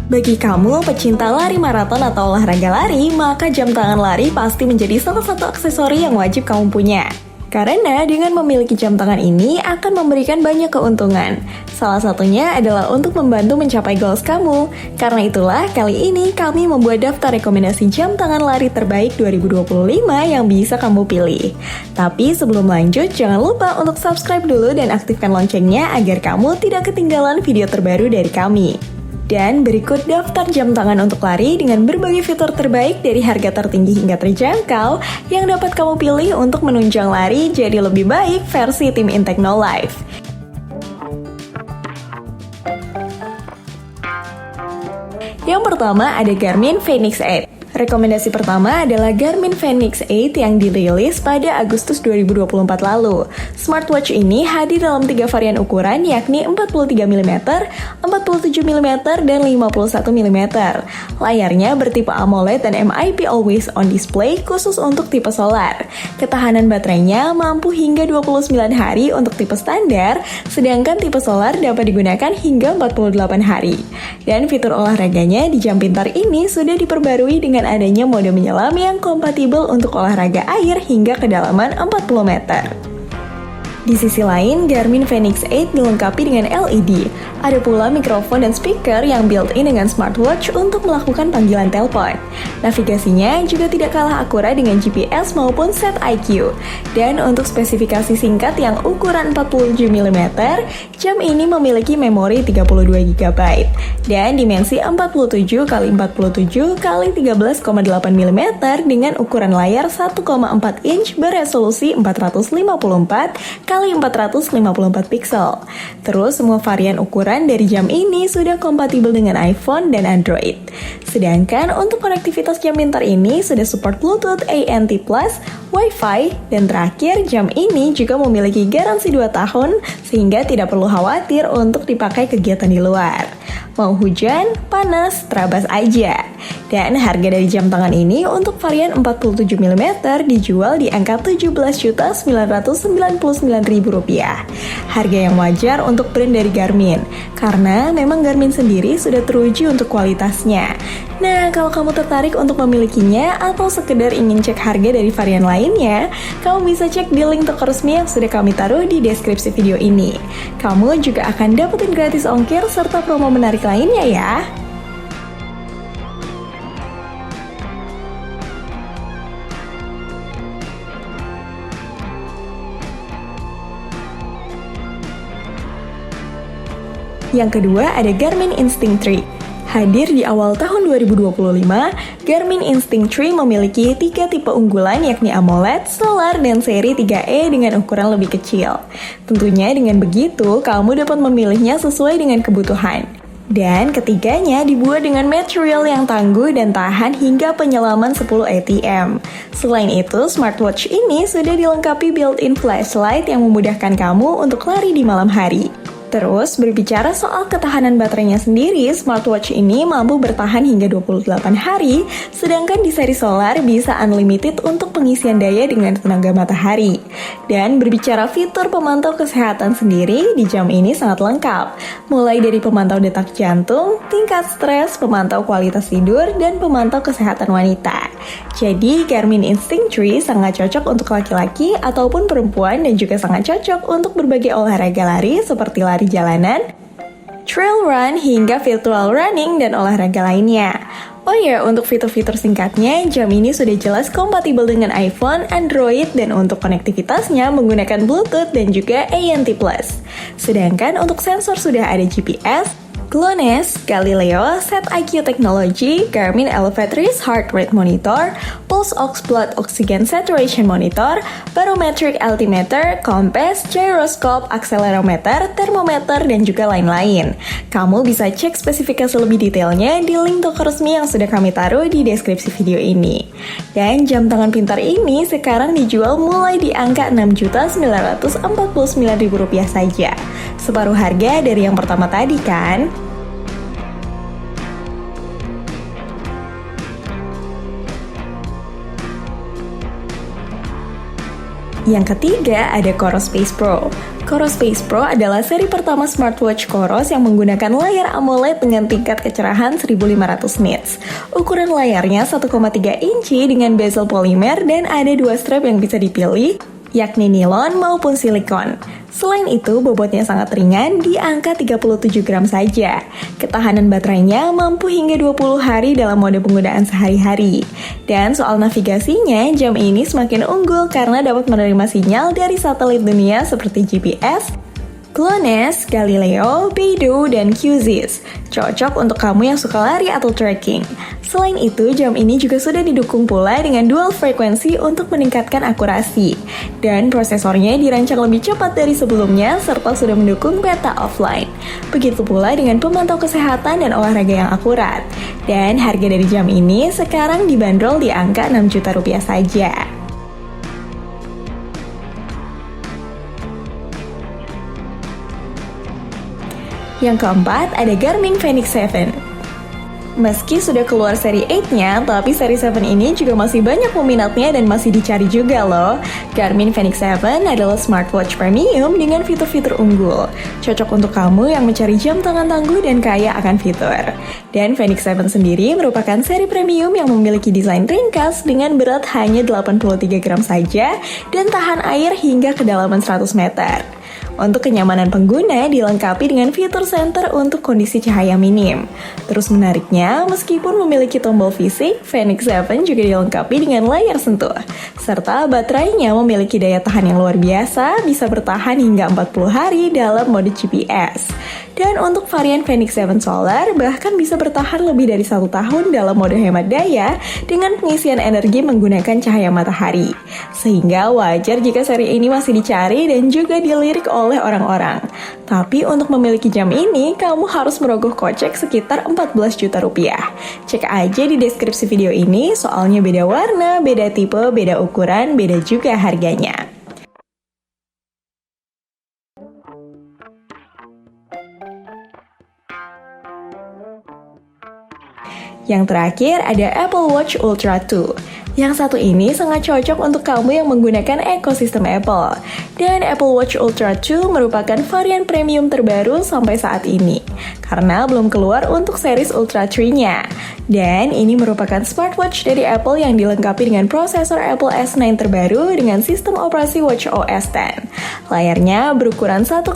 Bagi kamu pecinta lari maraton atau olahraga lari, maka jam tangan lari pasti menjadi salah satu aksesori yang wajib kamu punya. Karena dengan memiliki jam tangan ini akan memberikan banyak keuntungan. Salah satunya adalah untuk membantu mencapai goals kamu. Karena itulah kali ini kami membuat daftar rekomendasi jam tangan lari terbaik 2025 yang bisa kamu pilih. Tapi sebelum lanjut, jangan lupa untuk subscribe dulu dan aktifkan loncengnya agar kamu tidak ketinggalan video terbaru dari kami. Dan berikut daftar jam tangan untuk lari dengan berbagai fitur terbaik dari harga tertinggi hingga terjangkau yang dapat kamu pilih untuk menunjang lari jadi lebih baik versi tim Intechno-Life. Yang pertama ada Garmin Fenix 8. Rekomendasi pertama adalah Garmin Fenix 8 yang dirilis pada Agustus 2024 lalu. Smartwatch ini hadir dalam 3 varian ukuran yakni 43 mm, 47 mm, dan 51 mm. Layarnya bertipe AMOLED dan MIP Always On Display khusus untuk tipe solar. Ketahanan baterainya mampu hingga 29 hari untuk tipe standar, sedangkan tipe solar dapat digunakan hingga 48 hari. Dan fitur olahraganya di jam pintar ini sudah diperbarui dengan adanya mode menyelam yang kompatibel untuk olahraga air hingga kedalaman 40 meter. Di sisi lain, Garmin Fenix 8 dilengkapi dengan LED. Ada pula mikrofon dan speaker yang built-in dengan smartwatch untuk melakukan panggilan telepon. Navigasinya juga tidak kalah akurat dengan GPS maupun Set IQ. Dan untuk spesifikasi singkat yang ukuran 47 mm, jam ini memiliki memori 32 GB dan dimensi 47 x 47 x 13,8 mm dengan ukuran layar 1,4 inch beresolusi 454 x 454 pixel. Terus semua varian ukuran dari jam ini sudah kompatibel dengan iPhone dan Android. Sedangkan untuk konektivitas jam pintar ini sudah support Bluetooth ANT+, Wi-Fi, dan terakhir jam ini juga memiliki garansi 2 tahun sehingga tidak perlu khawatir untuk dipakai kegiatan di luar. Mau hujan, panas, terabas aja. Dan harga dari jam tangan ini untuk varian 47 mm dijual di angka Rp17.999.000. Harga yang wajar untuk brand dari Garmin, karena memang Garmin sendiri sudah teruji untuk kualitasnya. Nah, kalau kamu tertarik untuk memilikinya atau sekedar ingin cek harga dari varian lainnya, kamu bisa cek di link toko resmi yang sudah kami taruh di deskripsi video ini. Kamu juga akan dapetin gratis ongkir serta promo menarik lainnya ya. Yang kedua ada Garmin Instinct 3. Hadir di awal tahun 2025, Garmin Instinct 3 memiliki 3 tipe unggulan yakni AMOLED, Solar, dan seri 3E dengan ukuran lebih kecil. Tentunya dengan begitu, kamu dapat memilihnya sesuai dengan kebutuhan. Dan ketiganya dibuat dengan material yang tangguh dan tahan hingga penyelaman 10 ATM. Selain itu, smartwatch ini sudah dilengkapi built-in flashlight yang memudahkan kamu untuk lari di malam hari. Terus, berbicara soal ketahanan baterainya sendiri, smartwatch ini mampu bertahan hingga 28 hari, sedangkan di seri solar bisa unlimited untuk pengisian daya dengan tenaga matahari. Dan berbicara fitur pemantau kesehatan sendiri, di jam ini sangat lengkap. Mulai dari pemantau detak jantung, tingkat stres, pemantau kualitas tidur, dan pemantau kesehatan wanita. Jadi, Garmin Instinct 3 sangat cocok untuk laki-laki ataupun perempuan dan juga sangat cocok untuk berbagai olahraga lari seperti lari jalanan, trail run, hingga virtual running dan olahraga lainnya. Oh ya, untuk fitur-fitur singkatnya, jam ini sudah jelas kompatibel dengan iPhone, Android, dan untuk konektivitasnya menggunakan Bluetooth dan juga ANT+. Sedangkan untuk sensor sudah ada GPS, GLONASS, Galileo, Set IQ Technology, Garmin Elevatrice Heart Rate Monitor, Pulse Ox Blood Oxygen Saturation Monitor, Barometric Altimeter, Compass, Gyroscope, Accelerometer, Thermometer, dan juga lain-lain. Kamu bisa cek spesifikasi lebih detailnya di link toko resmi yang sudah kami taruh di deskripsi video ini. Dan jam tangan pintar ini sekarang dijual mulai di angka Rp6.949.000 saja. Separuh harga dari yang pertama tadi kan? Yang ketiga ada Coros Space Pro. Coros Space Pro adalah seri pertama smartwatch Coros yang menggunakan layar AMOLED dengan tingkat kecerahan 1500 nits. Ukuran layarnya 1,3 inci dengan bezel polimer dan ada 2 strap yang bisa dipilih, yakni nilon maupun silikon. Selain itu, bobotnya sangat ringan di angka 37 gram saja. Ketahanan baterainya mampu hingga 20 hari dalam mode penggunaan sehari-hari. Dan soal navigasinya, jam ini semakin unggul karena dapat menerima sinyal dari satelit dunia seperti GPS, GLONASS, Galileo, Beidou, dan QZIS. Cocok untuk kamu yang suka lari atau trekking. Selain itu, jam ini juga sudah didukung pula dengan dual frekuensi untuk meningkatkan akurasi. Dan prosesornya dirancang lebih cepat dari sebelumnya serta sudah mendukung beta offline. Begitu pula dengan pemantau kesehatan dan olahraga yang akurat. Dan harga dari jam ini sekarang dibanderol di angka 6 juta rupiah saja. Yang keempat, ada Garmin Fenix 7. Meski sudah keluar seri 8-nya, tapi seri 7 ini juga masih banyak peminatnya dan masih dicari juga loh. Garmin Fenix 7 adalah smartwatch premium dengan fitur-fitur unggul. Cocok untuk kamu yang mencari jam tangan tangguh dan kaya akan fitur. Dan Fenix 7 sendiri merupakan seri premium yang memiliki desain ringkas dengan berat hanya 83 gram saja dan tahan air hingga kedalaman 100 meter. Untuk kenyamanan pengguna dilengkapi dengan fitur senter untuk kondisi cahaya minim. Terus menariknya, meskipun memiliki tombol fisik, Fenix 7 juga dilengkapi dengan layar sentuh. Serta baterainya memiliki daya tahan yang luar biasa, bisa bertahan hingga 40 hari dalam mode GPS. Dan untuk varian Fenix 7 Solar, bahkan bisa bertahan lebih dari 1 tahun dalam mode hemat daya dengan pengisian energi menggunakan cahaya matahari. Sehingga wajar jika seri ini masih dicari dan juga dilirik oleh orang-orang. Tapi untuk memiliki jam ini, kamu harus merogoh kocek sekitar 14 juta rupiah. Cek aja di deskripsi video ini, soalnya beda warna, beda tipe, beda ukuran, beda juga harganya. Yang terakhir ada Apple Watch Ultra 2. Yang satu ini sangat cocok untuk kamu yang menggunakan ekosistem Apple. Dan Apple Watch Ultra 2 merupakan varian premium terbaru sampai saat ini, karena belum keluar untuk series Ultra 3-nya. Dan ini merupakan smartwatch dari Apple yang dilengkapi dengan prosesor Apple S9 terbaru dengan sistem operasi watchOS 10. Layarnya berukuran 1,9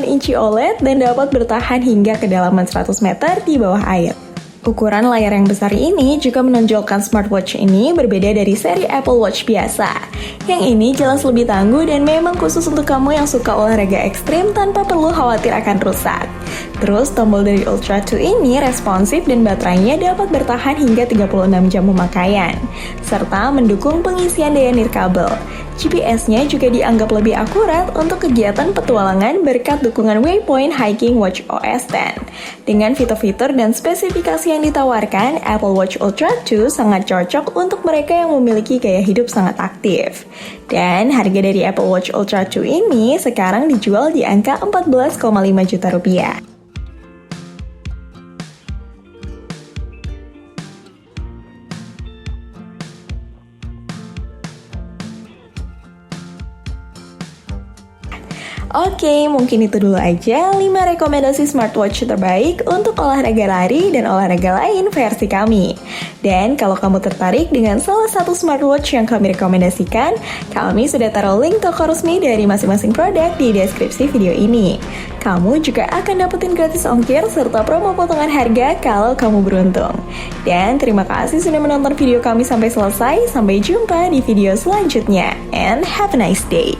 inci OLED dan dapat bertahan hingga kedalaman 100 meter di bawah air. Ukuran layar yang besar ini juga menonjolkan smartwatch ini berbeda dari seri Apple Watch biasa. Yang ini jelas lebih tangguh dan memang khusus untuk kamu yang suka olahraga ekstrim tanpa perlu khawatir akan rusak. Terus tombol dari Ultra 2 ini responsif dan baterainya dapat bertahan hingga 36 jam pemakaian, serta mendukung pengisian daya nirkabel. GPS-nya juga dianggap lebih akurat untuk kegiatan petualangan berkat dukungan Waypoint Hiking watchOS 10. Dengan fitur-fitur dan spesifikasi yang ditawarkan, Apple Watch Ultra 2 sangat cocok untuk mereka yang memiliki gaya hidup sangat aktif. Dan harga dari Apple Watch Ultra 2 ini sekarang dijual di angka 14,5 juta rupiah. Oke, mungkin itu dulu aja 5 rekomendasi smartwatch terbaik untuk olahraga lari dan olahraga lain versi kami. Dan kalau kamu tertarik dengan salah satu smartwatch yang kami rekomendasikan, kami sudah taruh link toko resmi dari masing-masing produk di deskripsi video ini. Kamu juga akan dapetin gratis ongkir serta promo potongan harga kalau kamu beruntung. Dan terima kasih sudah menonton video kami sampai selesai. Sampai jumpa di video selanjutnya. And have a nice day.